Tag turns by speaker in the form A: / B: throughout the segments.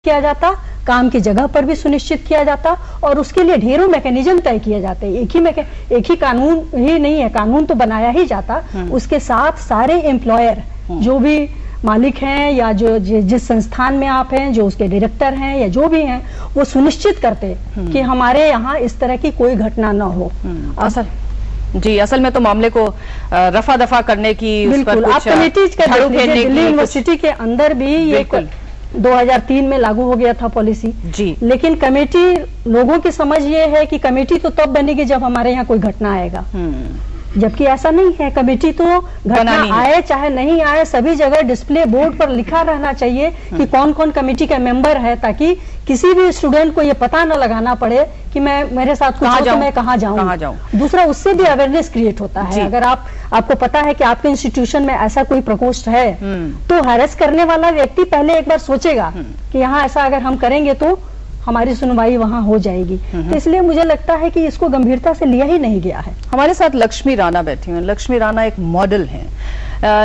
A: किया जाता, काम की जगह पर भी सुनिश्चित किया जाता, और उसके लिए ढेरों मैकेनिज्म तय किए जाते। एक ही कानून ही नहीं है, कानून तो बनाया ही जाता, उसके साथ सारे एम्प्लॉयर जो भी मालिक हैं या जो जिस संस्थान में आप हैं, जो उसके डायरेक्टर हैं या जो भी हैं, वो सुनिश्चित करते कि हमारे यहाँ इस तरह की कोई घटना न हो।
B: असल में तो मामले को रफा दफा करने की,
A: बिल्कुल, आप कमेटीज का दिल्ली यूनिवर्सिटी के अंदर भी ये 2003 में लागू हो गया था पॉलिसी जी, लेकिन कमेटी, लोगों की समझ ये है कि कमेटी तो तब बनेगी जब हमारे यहाँ कोई घटना आएगा, जबकि ऐसा नहीं है। कमेटी तो घटना आए चाहे नहीं आए, सभी जगह डिस्प्ले बोर्ड पर लिखा रहना चाहिए कि कौन कौन कमेटी का मेंबर है, ताकि किसी भी स्टूडेंट को ये पता न लगाना पड़े कि मेरे साथ कुछ हो तो मैं कहाँ जाऊँ। दूसरा, उससे भी अवेयरनेस क्रिएट होता है। अगर आपको पता है कि आपके इंस्टीट्यूशन में ऐसा कोई प्रकोष्ठ है, तो हैरेस करने वाला व्यक्ति पहले एक बार सोचेगा कि यहाँ ऐसा अगर हम करेंगे तो हमारी सुनवाई वहां हो जाएगी। तो इसलिए मुझे लगता है कि इसको गंभीरता से लिया ही नहीं गया है। हमारे साथ लक्ष्मी राणा बैठी हैं। लक्ष्मी राणा एक मॉडल हैं।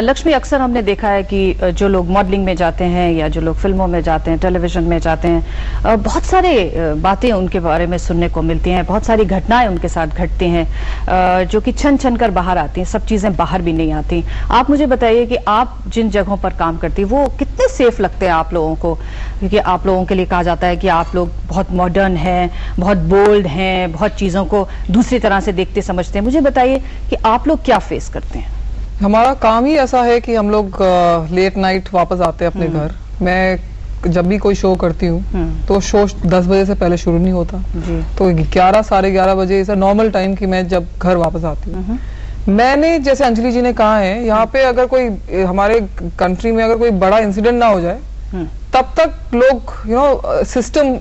A: लक्ष्मी, अक्सर हमने देखा है कि जो लोग मॉडलिंग में जाते हैं या जो लोग फिल्मों में जाते हैं, टेलीविजन में जाते हैं, बहुत सारे बातें उनके बारे में सुनने को मिलती हैं, बहुत सारी घटनाएं उनके साथ घटती हैं जो कि छन छन कर बाहर आती हैं, सब चीजें बाहर भी नहीं आती। आप मुझे बताइए कि आप जिन जगहों पर काम करती हैं वो कितने सेफ लगते हैं आप लोगों को? क्योंकि आप लोगों के लिए कहा जाता है कि आप लोग बहुत मॉडर्न हैं, बहुत बोल्ड हैं, बहुत चीजों को दूसरी तरह से देखते समझते हैं। मुझे बताइए कि आप लोग क्या फेस करते हैं?
C: हमारा काम ही ऐसा है कि हम लोग लेट नाइट वापस आते हैं अपने घर। मैं जब भी कोई शो करती हूँ तो शो 10 बजे से पहले शुरू नहीं होता, तो 11 साढ़े 11 बजे इज नॉर्मल टाइम कि मैं जब घर वापस आती हूँ। मैंने, जैसे अंजलि जी ने कहा है, यहाँ पे अगर कोई हमारे कंट्री में अगर कोई बड़ा इंसिडेंट ना हो जाए तब तक लोग सिस्टम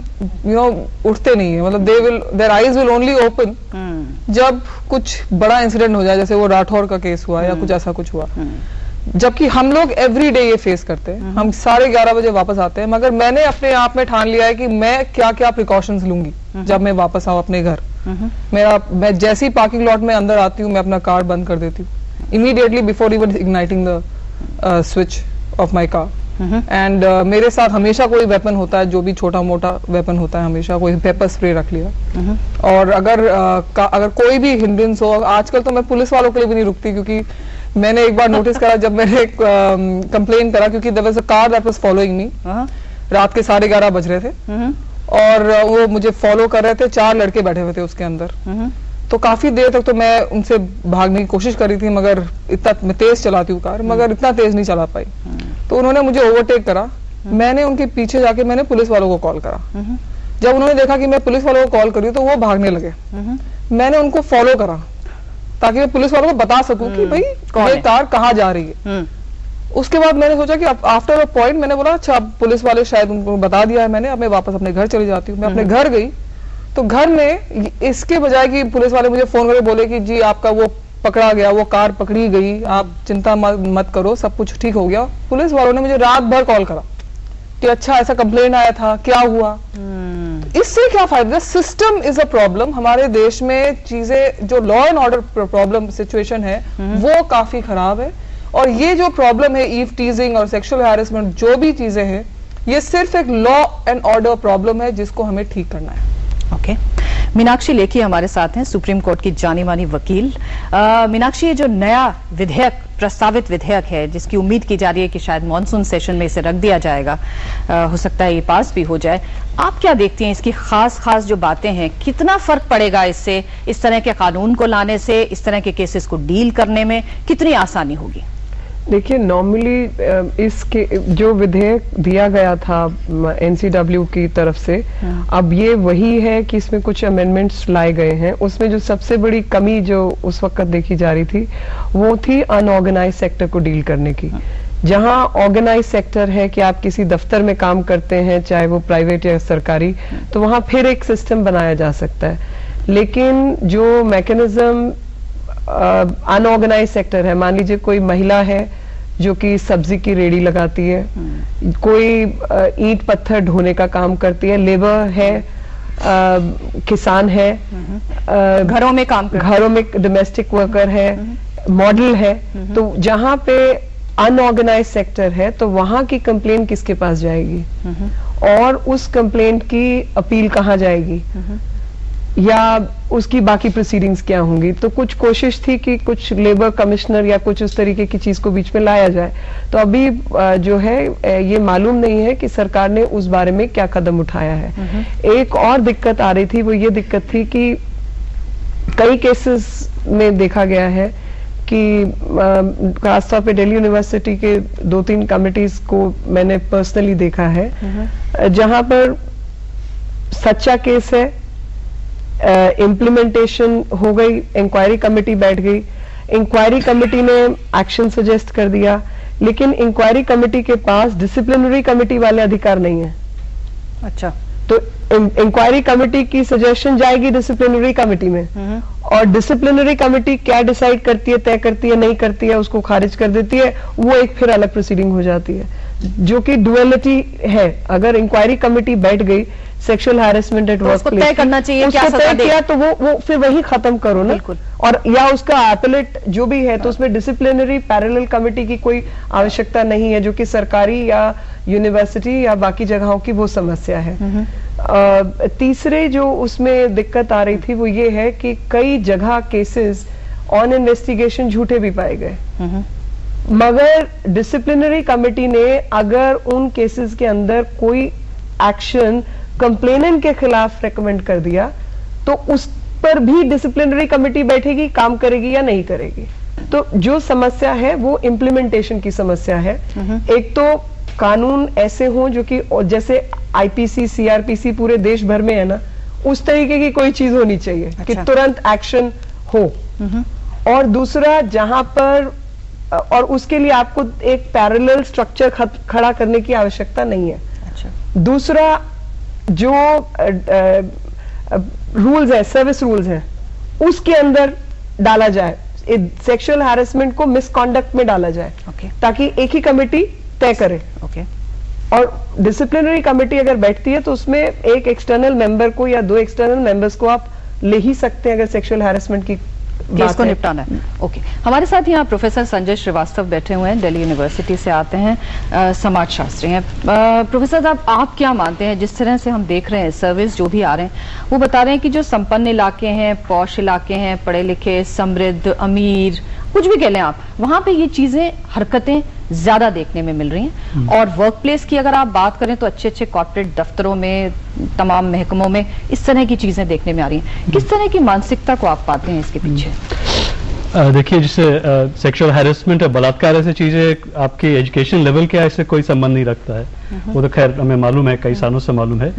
C: उठते नहीं है। मतलब their eyes will only open जब कुछ बड़ा इंसिडेंट हो जाए, जैसे वो राठौर का केस हुआ या कुछ ऐसा कुछ हुआ। जबकि हम लोग एवरीडे ये फेस करते हैं। हम 11:30 बजे वापस आते हैं, मगर मैंने अपने आप में ठान लिया है कि मैं क्या क्या प्रिकॉशंस लूंगी जब मैं वापस आऊं अपने घर। मैं जैसी पार्किंग लॉट में अंदर आती हूँ, मैं अपना कार बंद कर देती हूँ immediately before even igniting the switch of my car. And मेरे साथ हमेशा कोई वेपन होता है, जो भी छोटा मोटा वेपन होता है, हमेशा कोई पेपर स्प्रे रख लिया। और अगर कोई भी हिंड्रेंस हो, आजकल तो मैं पुलिस वालों के लिए भी नहीं रुकती, क्योंकि मैंने एक बार नोटिस करा जब मैंने कंप्लेन करा, क्योंकि there was a car that was following me. रात के 11:30 बज रहे थे और वो मुझे फॉलो कर रहे थे, 4 लड़के बैठे हुए थे उसके अंदर। तो काफी देर तक तो मैं उनसे भागने की कोशिश कर रही थी, मगर इतना मैं तेज चलाती हूँ कार, मगर इतना तेज नहीं चला पाई। तो उन्होंने मुझे ओवरटेक करा। मैंने उनके पीछे जाके मैंने पुलिस वालों को कॉल करा। जब उन्होंने देखा कि मैं पुलिस वालों को कॉल कर रही हूँ तो वो भागने लगे। मैंने उनको फॉलो करा ताकि मैं पुलिस वालों को बता सकूं कि भाई ये कार कहाँ जा रही है। उसके बाद मैंने सोचा कि आफ्टर अ पॉइंट मैंने बोला अच्छा, पुलिस वाले शायद उनको बता दिया है मैंने, अब मैं वापस अपने घर चली जाती हूँ। मैं अपने घर गई तो घर में इसके बजाय कि पुलिस वाले मुझे फोन करके बोले कि जी आपका वो पकड़ा गया, वो कार पकड़ी गई, आप चिंता मत करो, सब कुछ ठीक हो गया, पुलिस वालों ने मुझे रात भर कॉल करा कि अच्छा ऐसा कंप्लेंट आया था, क्या हुआ। इससे क्या फायदा? System is a problem. हमारे देश में चीजें, जो law and order problem situation है वो काफी खराब है। और ये जो प्रॉब्लम है ईव टीजिंग और सेक्सुअल हैरेसमेंट, जो भी चीजें हैं, ये सिर्फ एक लॉ एंड ऑर्डर प्रॉब्लम है जिसको हमें ठीक करना है।
B: ओके, मीनाक्षी लेखी हमारे साथ हैं, सुप्रीम कोर्ट की जानी मानी वकील। मीनाक्षी, ये जो नया विधेयक, प्रस्तावित विधेयक है, जिसकी उम्मीद की जा रही है कि शायद मॉनसून सेशन में इसे रख दिया जाएगा, हो सकता है ये पास भी हो जाए, आप क्या देखती हैं इसकी खास जो बातें हैं? कितना फर्क पड़ेगा इससे, इस तरह के कानून को लाने से, इस तरह के केसेस को डील करने में कितनी आसानी होगी?
D: देखिए, नॉर्मली इसके जो विधेयक दिया गया था एनसीडब्ल्यू की तरफ से, अब ये वही है कि इसमें कुछ अमेंडमेंट्स लाए गए हैं। उसमें जो सबसे बड़ी कमी जो उस वक्त देखी जा रही थी वो थी अनऑर्गेनाइज सेक्टर को डील करने की। जहां ऑर्गेनाइज सेक्टर है कि आप किसी दफ्तर में काम करते हैं, चाहे वो प्राइवेट या सरकारी, तो वहां फिर एक सिस्टम बनाया जा सकता है। लेकिन जो मैकेनिज्म अनऑर्गेनाइज सेक्टर है, मान लीजिए कोई महिला है जो कि सब्जी की रेडी लगाती है, कोई ईंट पत्थर ढोने का काम करती है, लेबर है, किसान है,
B: घरों में काम
D: घरों में डोमेस्टिक वर्कर है, मॉडल है, तो जहां पे अनऑर्गेनाइज सेक्टर है तो वहां की कंप्लेन किसके पास जाएगी? और उस कंप्लेंट की अपील कहाँ जाएगी या उसकी बाकी प्रोसीडिंग्स क्या होंगी। तो कुछ कोशिश थी कि कुछ लेबर कमिश्नर या कुछ उस तरीके की चीज को बीच में लाया जाए। तो अभी जो है ये मालूम नहीं है कि सरकार ने उस बारे में क्या कदम उठाया है। एक और दिक्कत आ रही थी, वो ये दिक्कत थी कि कई केसेस में देखा गया है कि खासतौर पे दिल्ली यूनिवर्सिटी के 2-3 कमिटीज को मैंने पर्सनली देखा है जहां पर सच्चा केस है, इम्प्लीमेंटेशन हो गई, इंक्वायरी कमेटी बैठ गई, इंक्वायरी कमेटी ने एक्शन सजेस्ट कर दिया, लेकिन इंक्वायरी कमेटी के पास डिसिप्लिनरी कमेटी वाले अधिकार नहीं है।
B: अच्छा,
D: तो इंक्वायरी कमेटी की सजेशन जाएगी डिसिप्लिनरी कमेटी में और डिसिप्लिनरी कमेटी क्या डिसाइड करती है, तय करती है, नहीं करती है, उसको खारिज कर देती है, वो एक फिर अलग प्रोसीडिंग हो जाती है, जो कि डुअलिटी है। अगर इंक्वायरी कमेटी बैठ गई sexual harassment at work place,
B: तय करना चाहिए, क्या सजा दे,
D: किया तो वो फिर वही खत्म करो ना। और या उसका एपेलेट जो भी है तो उसमें डिसिप्लिनरी पैरेलल कमेटी की कोई आवश्यकता नहीं है, जो कि सरकारी या यूनिवर्सिटी या बाकी जगहों की वो समस्या है। तीसरे जो उसमें दिक्कत आ रही थी वो ये है कि कई जगह केसेस ऑन इन्वेस्टिगेशन झूठे भी पाए गए, मगर डिसिप्लिनरी कमेटी ने अगर उन केसेस के अंदर कोई एक्शन कंप्लेनेंट के खिलाफ रेकमेंड कर दिया तो उस पर भी डिसिप्लिनरी कमेटी बैठेगी, काम करेगी या नहीं करेगी। तो जो समस्या है वो इम्प्लीमेंटेशन की समस्या है। एक तो कानून ऐसे हों जो कि जैसे आईपीसी, सीआरपीसी पूरे देश भर में है ना, उस तरीके की कोई चीज होनी चाहिए। अच्छा। कि तुरंत एक्शन हो। और दूसरा, जहां पर और उसके लिए आपको एक पैरेलल स्ट्रक्चर खड़ा करने की आवश्यकता नहीं है। अच्छा। दूसरा, जो रूल्स है, सर्विस रूल्स है, उसके अंदर डाला जाए, सेक्सुअल हैरेसमेंट को मिसकॉन्डक्ट में डाला जाए। ताकि एक ही कमेटी तय करे। और डिसिप्लिनरी कमेटी अगर बैठती है तो उसमें एक एक्सटर्नल मेंबर को या 2 एक्सटर्नल मेंबर्स को आप ले ही सकते हैं अगर सेक्सुअल हैरेसमेंट की
B: केस को निपटाना है। ओके, हमारे साथ यहाँ प्रोफेसर संजय श्रीवास्तव बैठे हुए हैं, दिल्ली यूनिवर्सिटी से आते हैं, समाजशास्त्री हैं। प्रोफेसर साहब, आप क्या मानते हैं, जिस तरह से हम देख रहे हैं सर्विस जो भी आ रहे हैं वो बता रहे हैं कि जो संपन्न इलाके हैं, पॉश इलाके हैं, पढ़े लिखे, समृद्ध, अमीर, कुछ भी कह लें आप, वहां पे ये चीजें, हरकतें ज्यादा देखने में मिल रही हैं। और वर्क प्लेस की अगर आप बात करें तो अच्छे अच्छे कॉर्पोरेट दफ्तरों में, तमाम महकमों में इस तरह की चीजें देखने में आ रही हैं। किस तरह की मानसिकता को आप पाते हैं इसके पीछे?
E: देखिए, जैसे सेक्सुअल हैरेसमेंट और बलात्कार ऐसी चीजें आपके एजुकेशन लेवल के इससे कोई संबंध नहीं रखता है, वो तो खैर हमें मालूम है, कई सालों से मालूम है।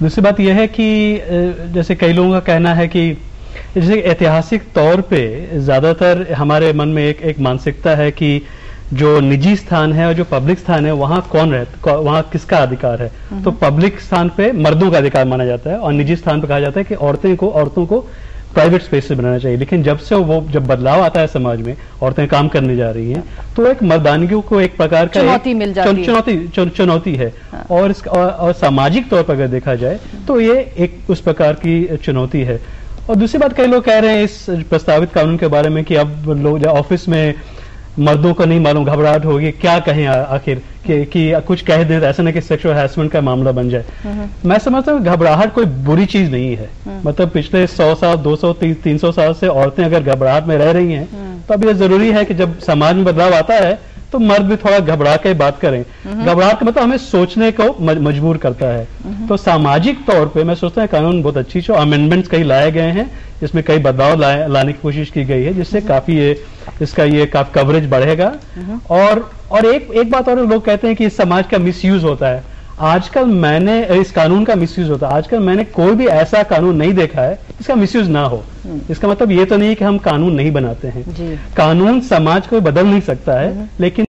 E: दूसरी बात यह है कि जैसे कई लोगों का कहना है कि जैसे ऐतिहासिक तौर पे ज्यादातर हमारे मन में एक मानसिकता है कि जो निजी स्थान है और जो पब्लिक स्थान है वहां कौन रहता, वहां किसका अधिकार है। तो पब्लिक स्थान पे मर्दों का अधिकार माना जाता है और निजी स्थान पे कहा जाता है कि औरतों को प्राइवेट स्पेस से बनाना चाहिए। लेकिन जब से जब बदलाव आता है समाज में, औरतें काम करने जा रही हैं, तो एक मर्दानगियों को एक प्रकार का चुनौती है। और सामाजिक तौर पर अगर देखा जाए तो ये एक उस प्रकार की चुनौती है। और दूसरी बात, कई लोग कह रहे हैं इस प्रस्तावित कानून के बारे में कि अब लोग ऑफिस में मर्दों को नहीं मालूम, घबराहट होगी, क्या कहें आखिर कि कुछ कह दें, ऐसा नहीं कि सेक्सुअल हैरेसमेंट का मामला बन जाए। मैं समझता हूँ घबराहट कोई बुरी चीज नहीं है। मतलब पिछले 100 साल, 200, 300 साल से औरतें अगर घबराहट में रह रही हैं तो अब ये जरूरी है कि जब समाज में बदलाव आता है तो मर्द भी थोड़ा घबरा के बात करें। घबराहट का मतलब हमें सोचने को मजबूर करता है। तो सामाजिक तौर पे मैं सोचता हूँ कानून बहुत अच्छी चीज, अमेंडमेंट्स कई लाए गए हैं, इसमें कई बदलाव लाने की कोशिश की गई है, जिससे काफी इसका काफी कवरेज बढ़ेगा। और एक बात और, लोग कहते हैं कि इस समाज का मिसयूज होता है। आजकल मैंने इस कानून का मिसयूज होता है, आजकल मैंने कोई भी ऐसा कानून नहीं देखा है इसका मिसयूज ना हो। इसका मतलब ये तो नहीं है कि हम कानून नहीं बनाते हैं, कानून समाज को बदल नहीं सकता है, लेकिन